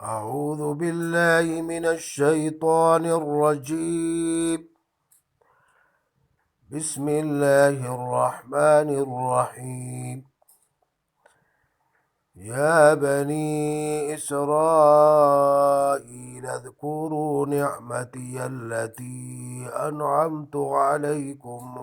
أعوذ بالله من الشيطان الرجيم. بسم الله الرحمن الرحيم. يا بني إسرائيل اذكروا نعمتي التي أنعمت عليكم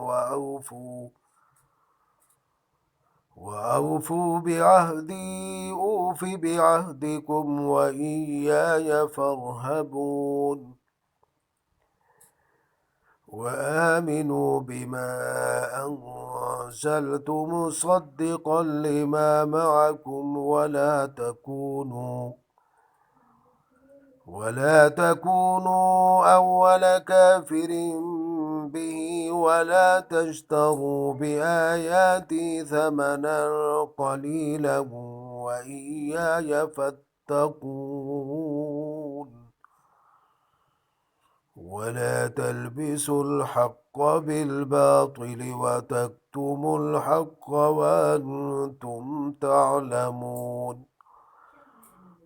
وأوفوا بعهدي أوف بعهدكم وإياي فارهبون. وآمنوا بما أنزلت مصدقا لما معكم ولا تكونوا أول كافر به ولا تشتروا بآياتي ثمنا قليلا وإياي فاتقون. ولا تلبسوا الحق بالباطل وتكتموا الحق وأنتم تعلمون.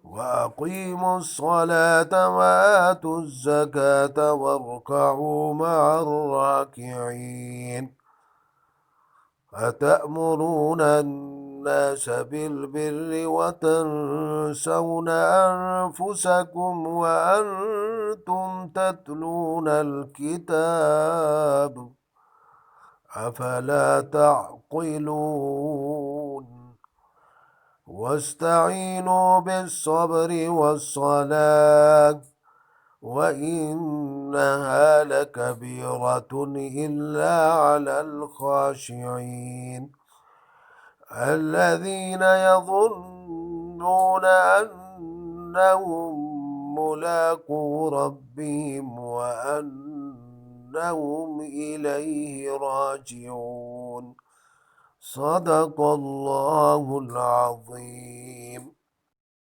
وأقيموا الصلاة وآتوا الزكاة واركعوا مع الراكعين. أتأمرون الناس بالبر وتنسون أنفسكم وأنتم تتلون الكتاب أفلا تعقلون. واستعينوا بالصبر والصلاة وإنها لكبيرة إلا على الخاشعين الذين يظنون أنهم ملاقو ربهم وأنهم إليه راجعون. صدق الله العظيم.